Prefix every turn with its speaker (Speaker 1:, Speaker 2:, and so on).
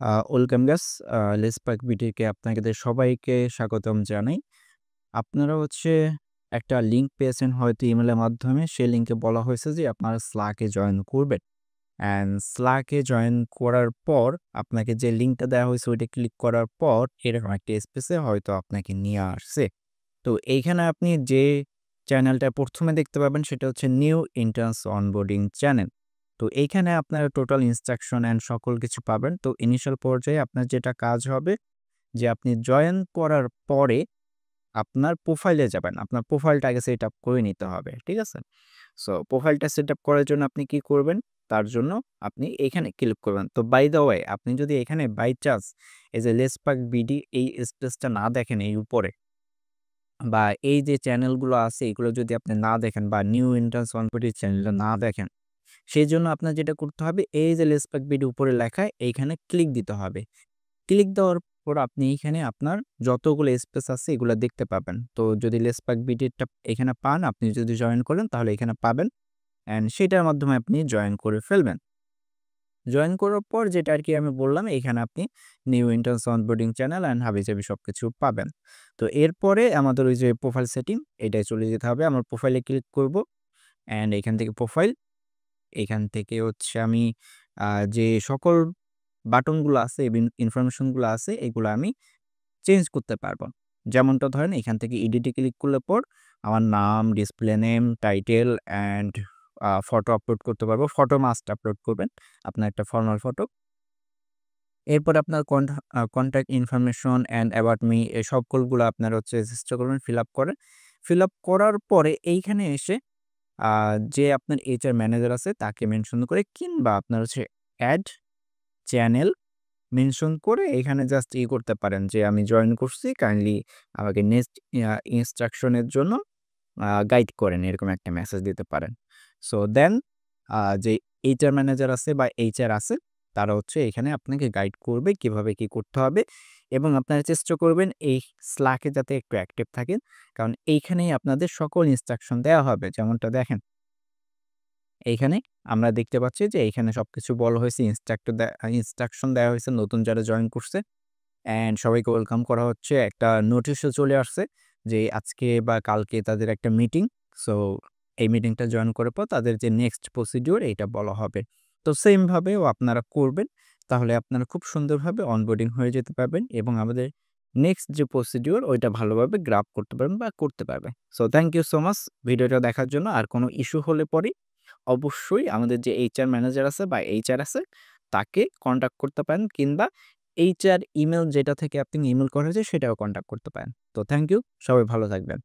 Speaker 1: Welcome guys. লেটসপাক বিটিকে আপনাদের সবাইকে স্বাগতম জানাই। আপনারা একটা লিঙ্ক পেয়েছেন হয়তো ইমেইলের মাধ্যমে। সেই লিঙ্কে বলা হয়েছে যে আপনারা Slack এ জয়েন করবেন। অ্যান্ড Slack এ জয়েন করার পর আপনাকে যে লিঙ্কটা দেওয়া হয়েছে ওইটা ক্লিক করার পর এরকম একটা স্পেসে হয়তো আপনাকে নিয়ে আসছে। তো এইখানে আপনি যে চ্যানেলটা ১ম এ দেখতে পাবেন সেটা হচ্ছে নিউ ইন্টার্নস অনবোর্ডিং চ্যানেল। তো এইখানে আপনারা টোটাল ইনস্ট্রাকশন অ্যান্ড সকল কিছু পাবেন। তো ইনিশিয়াল পর্যায়ে আপনার যেটা কাজ হবে যে আপনি জয়েন করার পরে আপনার প্রোফাইলে যাবেন। আপনার প্রোফাইলটা আগে সেটআপ করে নিতে হবে। ঠিক আছে? সো প্রোফাইলটা সেটআপ করার জন্য আপনি কি করবেন? তার জন্য আপনি এখানে ক্লিক করবেন। তো বাই দ্য ওয়ে আপনি যদি এখানে বাই চান্স এই যে লেটসপাক বিডি এই স্পেসটা না দেখেন এই উপরে বা এই যে চ্যানেলগুলো আছে এগুলো যদি আপনি না দেখেন বা নিউ এন্ট্রান্স কম্পিটিটিভ চ্যানেলটা না দেখেন, সেজন্য আপনার যেটা করতে হবে এই যে লেটসপাক বিডি উপরে লেখা এইখানে ক্লিক দিতে হবে। ক্লিক দেওয়ার পর আপনি এইখানে আপনার যতগুলো স্পেস আছে এগুলা দেখতে পাবেন। তো যদি লেটসপাক বিডিটা এখানে পান, আপনি যদি জয়েন করেন তাহলে এখানে পাবেন অ্যান্ড সেটার মাধ্যমে আপনি জয়েন করে ফেলবেন। জয়েন করার পর যেটা আরকি আমি বললাম এখানে আপনি new interns onboarding channel and হাবিজাবি সবকিছু পাবেন। তো এরপরে আমাদের ওই যে প্রোফাইল সেটিং এটায় চলে যেতে হবে। আমার প্রোফাইলে ক্লিক করব অ্যান্ড এখান থেকে প্রোফাইল, এখান থেকে আমি আ যে সকল বাটনগুলো আছে এবং ইনফরমেশনগুলো আছে এগুলো আমি চেঞ্জ করতে পারবো। যেমনটা ধরেন এখান থেকে এডিটে ক্লিক করলে পর আমার নাম, display name, title and photo upload করতে পারবো। ফটো মাস্ট আপলোড করবেন। আপনার একটা ফরমাল ফটো। এরপর আপনার contact information and about me এই সকলগুলো আপনার চেষ্টা করবেন ফিল আপ করে। ফিল আপ করার পরে এইখানে এসে আ যে আপনার HR ম্যানেজার আছে তাকে মেনশন করে কিংবা আপনার এড চ্যানেল মেনশন করে এখানে জাস্ট করতে পারেন যে আমি জয়েন করছি কাইন্ডলি আমাকে নেক্সট ইনস্ট্রাকশন এর জন্য গাইড করেন এরকম একটা মেসেজ দিতে পারেন। সো দেন যে HR ম্যানেজার আছে বা HR আছে তারা এখানে আপনাকে গাইড করবে কিভাবে কি করতে হবে এবং আপনারা চেষ্টা করবেন এই Slack এ যাতে একটু অ্যাক্টিভ থাকেন। কারণ এইখানেই আপনাদের সকল ইনস্ট্রাকশন দেওয়া হবে। যেমনটা দেখেন এইখানে আমরা দেখতে পাচ্ছি যে এইখানে সবকিছু বলা হয়েছে ইনস্ট্রাকশন দেওয়া হয়েছে নতুন যারা জয়েন করছে অ্যান্ড সবাইকে ওয়েলকাম করা হচ্ছে। একটা নোটিশও চলে আসছে যে আজকে বা কালকে তাদের একটা মিটিং। সো এই মিটিংটা জয়েন করার পর তাদের যে নেক্সট প্রসিডিউর এইটা বলা হবে। তো সেম ভাবেও আপনারা করবেন। তাহলে আপনারা খুব সুন্দরভাবে অনবোর্ডিং হয়ে যেতে পারবেন এবং আমাদের নেক্সট যে প্রসিডিউর ওইটা ভালোভাবে গ্রাব করতে পারবেন বা করতে পারবেন। So thank you so much ভিডিওটা দেখার জন্য। আর কোনো ইস্যু হলে পরে অবশ্যই আমাদের যে HR ম্যানেজার আছে বা HR আছে তাকে কনট্যাক্ট করতে পারেন কিংবা HR ইমেইল যেটা থেকে আপনি ইমেইল করা হয়েছে সেটাও কনট্যাক্ট করতে পারেন। তো থ্যাংক ইউ। সবাই ভালো থাকবেন।